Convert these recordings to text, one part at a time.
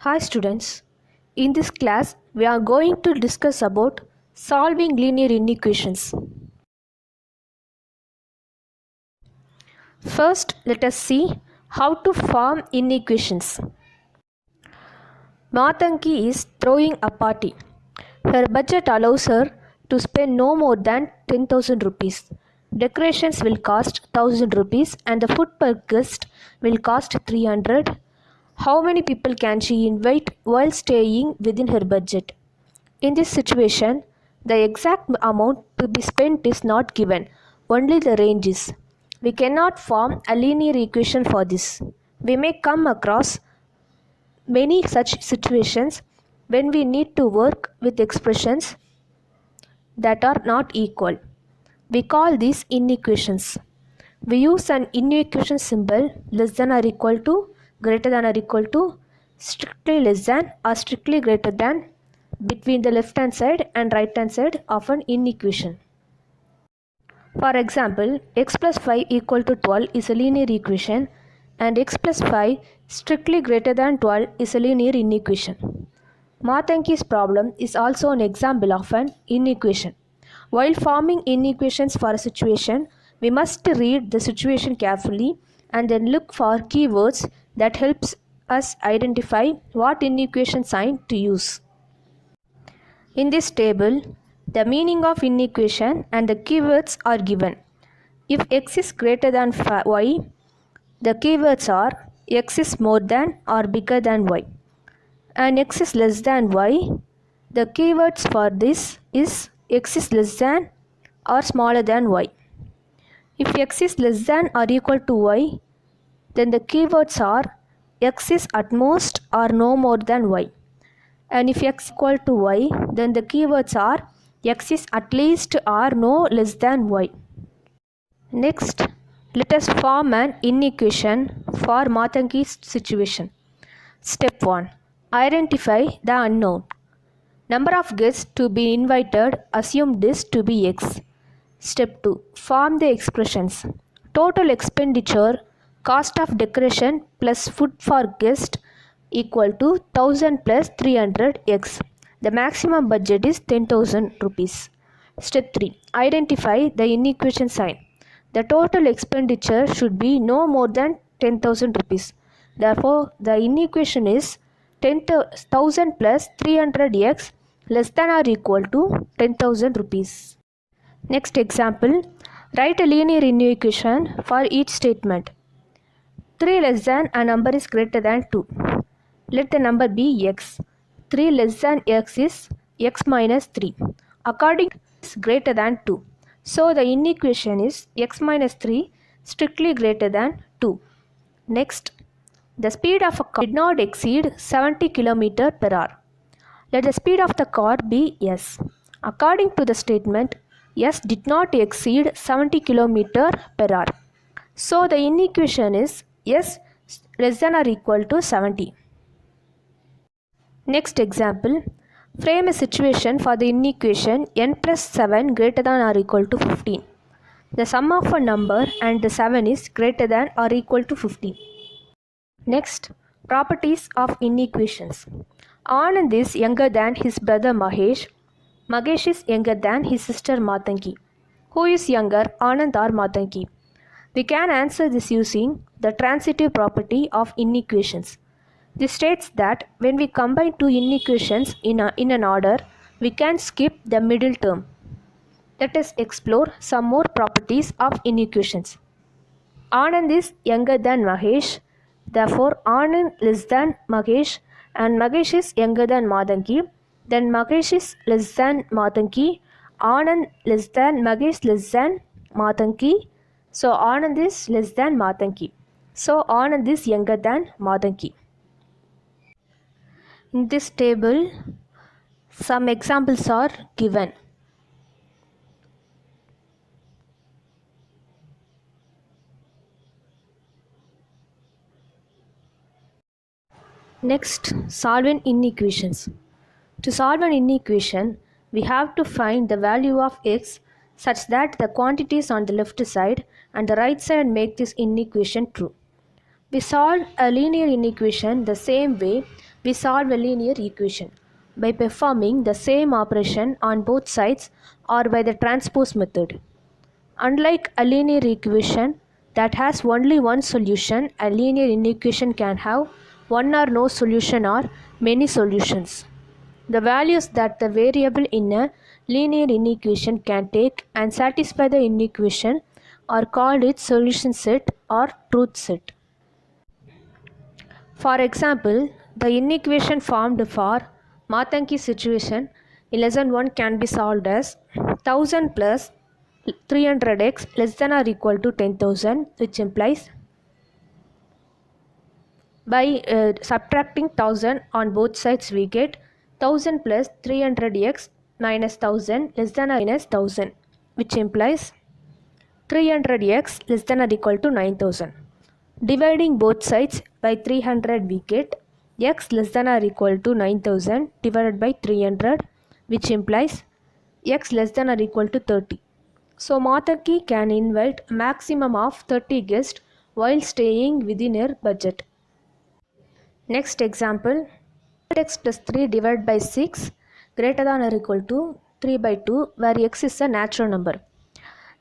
Hi students, in this class we are going to discuss about solving linear inequations. First, let us see how to form inequations. Matanki is throwing a party. Her budget allows her to spend no more than 10,000 rupees. Decorations will cost 1000 rupees and the food per guest will cost 300. How many people can she invite while staying within her budget? In this situation, the exact amount to be spent is not given, only the range is. We cannot form a linear equation for this. We may come across many such situations when we need to work with expressions that are not equal. We call these inequations. We use an inequation symbol less than or equal to, greater than or equal to, strictly less than or strictly greater than, between the left hand side and right hand side of an inequation. For example, x plus 5 equal to 12 is a linear equation and x plus 5 strictly greater than 12 is a linear inequation. Matanki's problem is also an example of an inequation. While forming inequations for a situation, we must read the situation carefully and then look for keywords that helps us identify what inequation sign to use. In this table, the meaning of inequation and the keywords are given. If x is greater than y, the keywords are x is more than or bigger than y. And x is less than y, the keywords for this is x is less than or smaller than y. If x is less than or equal to y, then the keywords are x is at most or no more than y. And if x equal to y, then the keywords are x is at least or no less than y. Next, let us form an inequation for Matanki's situation. Step 1. Identify the unknown. Number of guests to be invited, assume this to be x. Step 2. Form the expressions. Total expenditure, cost of decoration plus food for guest equal to 1000 plus 300x. The maximum budget is 10,000 rupees. Step 3. Identify the inequation sign. The total expenditure should be no more than 10,000 rupees. Therefore, the inequation is 10,000 plus 300x less than or equal to 10,000 rupees. Next example, write a linear inequation for each statement. 3 less than a number is greater than 2. Let the number be x. 3 less than x is x minus 3. According to is greater than 2. So the inequation is x minus 3 strictly greater than 2. Next, the speed of a car did not exceed 70 km per hour. Let the speed of the car be s. According to the statement, s did not exceed 70 km per hour. So the inequation is s less than or equal to 70. Next example, frame a situation for the inequation n plus 7 greater than or equal to 15. The sum of a number and the 7 is greater than or equal to 15. Next, properties of inequations. Anand is younger than his brother Mahesh. Mahesh is younger than his sister Matanki. Who is younger, Anand or Matanki? We can answer this using the transitive property of inequations. This states that when we combine two inequations in an order, we can skip the middle term. Let us explore some more properties of inequations. Anand is younger than Mahesh. Therefore, Anand less than Mahesh and Mahesh is younger than Matanki. Then Mahesh is less than Matanki. Anand less than Mahesh less than Matanki. So Anand is less than Matanki. So Anand is younger than Matanki. In this table, some examples are given. Next, solve inequations. To solve an inequation, we have to find the value of x such that the quantities on the left side and the right side make this inequation true. We solve a linear inequation the same way we solve a linear equation by performing the same operation on both sides or by the transpose method. Unlike a linear equation that has only one solution, a linear inequation can have one or no solution or many solutions. The values that the variable in a linear inequation can take and satisfy the inequation are called its solution set or truth set. For example, the inequation formed for Matanki situation in lesson 1 can be solved as 1000 plus 300x less than or equal to 10,000, which implies by subtracting 1000 on both sides we get 1000 plus 300x minus 1000 less than or minus 1000, which implies 300x less than or equal to 9000. Dividing both sides by 300 we get x less than or equal to 9000 divided by 300, which implies x less than or equal to 30. So Matanki can invite a maximum of 30 guests while staying within her budget. Next example, 8x plus 3 divided by 6 greater than or equal to 3 by 2, where x is a natural number.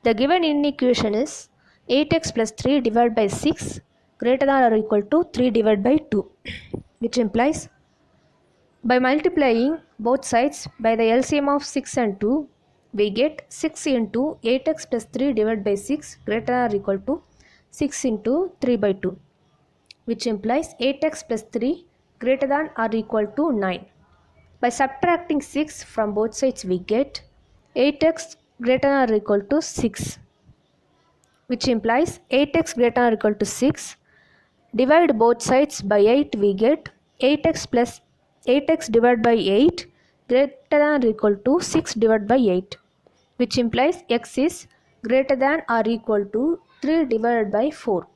The given inequation is 8x plus 3 divided by 6 greater than or equal to 3 divided by 2, which implies by multiplying both sides by the LCM of 6 and 2, we get 6 into 8x plus 3 divided by 6 greater than or equal to 6 into 3 by 2, which implies 8x plus 3 greater than or equal to 9. By subtracting 6 from both sides we get 8x greater than or equal to 6, which implies 8x greater than or equal to 6. Divide both sides by 8 we get 8x plus 8x divided by 8 greater than or equal to 6 divided by 8, which implies x is greater than or equal to 3 divided by 4.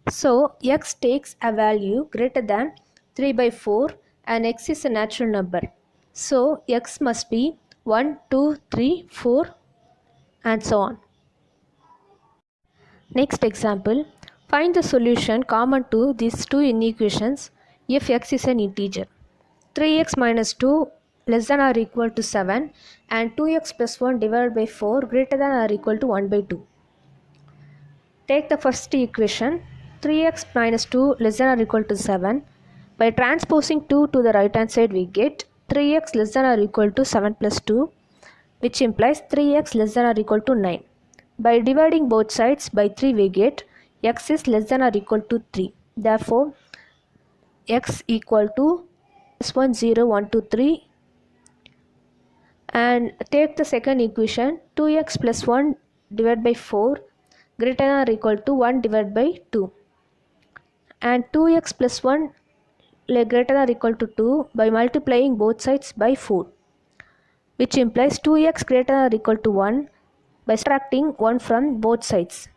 So x takes a value greater than 3 by 4 and x is a natural number. So x must be 1, 2, 3, 4 and so on. Next example, find the solution common to these two inequations if x is an integer. 3x minus 2 less than or equal to 7 and 2x plus 1 divided by 4 greater than or equal to 1 by 2. Take the first equation, 3x minus 2 less than or equal to 7. By transposing 2 to the right hand side we get 3x less than or equal to 7 plus 2, which implies 3x less than or equal to 9. By dividing both sides by 3 we get x is less than or equal to 3. Therefore, x equal to +1, 0, 1, 2, 3. And take the second equation, 2x plus 1 divided by 4 greater than or equal to 1 divided by 2. And 2x plus 1 greater than or equal to 2 by multiplying both sides by 4, which implies 2x greater than or equal to 1 by subtracting 1 from both sides.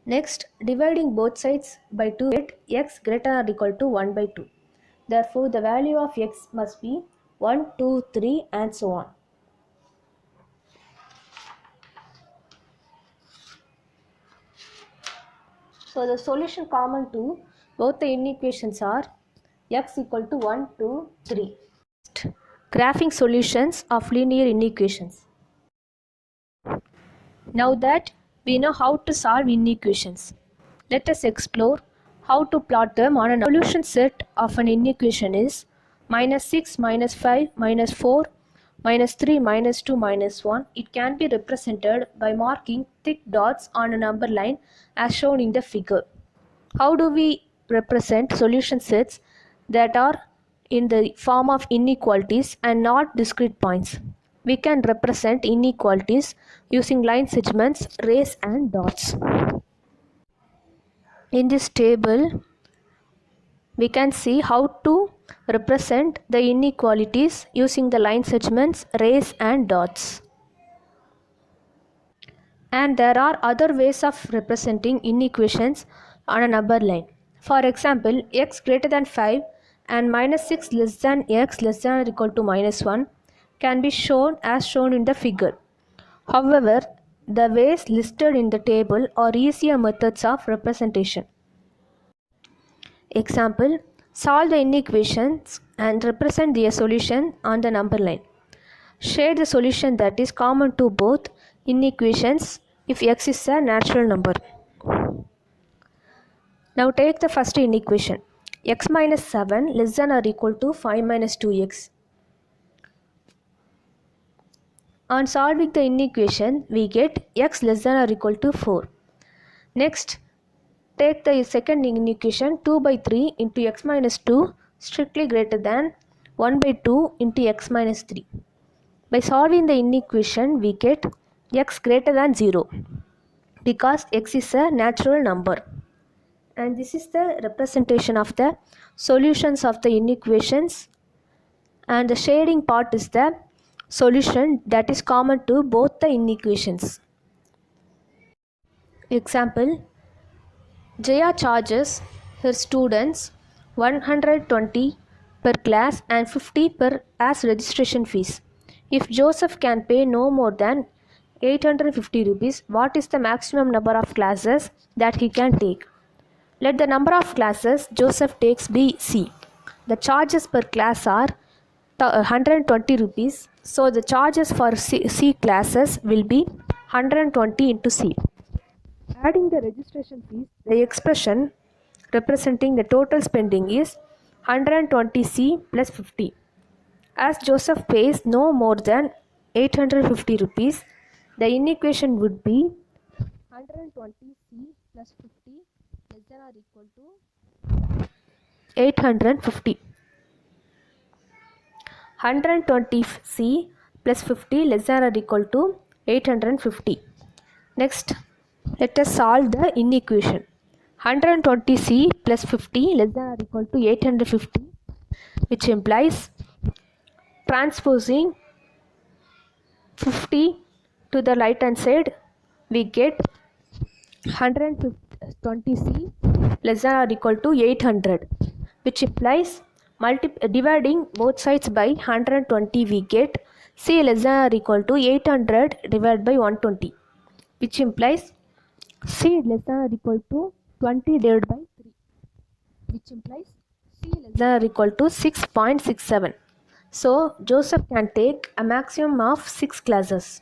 Next, dividing both sides by 2 get x greater than or equal to 1 by 2. Therefore, the value of x must be 1, 2, 3 and so on. So, the solution common to both the inequations are x equal to 1, 2, 3. Graphing solutions of linear inequations. Now that we know how to solve inequations, let us explore how to plot them on a solution set of an inequation is -6, -5, -4, -3, -2, -1. It can be represented by marking thick dots on a number line as shown in the figure. How do we represent solution sets that are in the form of inequalities and not discrete points? We can represent inequalities using line segments, rays and dots. In this table, we can see how to represent the inequalities using the line segments, rays and dots. And there are other ways of representing inequations on a number line. For example, x greater than 5 and -6 less than x less than or equal to -1 can be shown as shown in the figure. However, the ways listed in the table are easier methods of representation. Example, Solve the inequations and represent their solution on the number line. Shade the solution that is common to both inequations if x is a natural number. Now take the first inequation. X minus 7 less than or equal to 5 minus 2x. On solving the inequation, we get x less than or equal to 4. Next, take the second inequation 2 by 3 into x minus 2 strictly greater than 1 by 2 into x minus 3. By solving the inequation, we get x greater than 0 because x is a natural number. And this is the representation of the solutions of the inequations, and the shading part is the solution that is common to both the inequations. Example, Jaya charges her students 120 per class and 50 per as registration fees. If Joseph can pay no more than 850 rupees, what is the maximum number of classes that he can take? Let the number of classes Joseph takes be C. The charges per class are 120 rupees. So the charges for C classes will be 120 into C. Adding the registration fees, the expression representing the total spending is 120C plus 50. As Joseph pays no more than 850 rupees, the inequation would be 120C plus 50 less than or equal to 850. 120C plus 50 less than or equal to 850. Next, let us solve the inequation. 120C plus 50 less than or equal to 850, which implies transposing 50 to the right hand side, we get 120C less than or equal to 800, which implies dividing both sides by 120, we get C less than or equal to 800 divided by 120, which implies C less than or equal to 20 divided by 3, which implies C less than or equal to 6.67. So Joseph can take a maximum of 6 classes.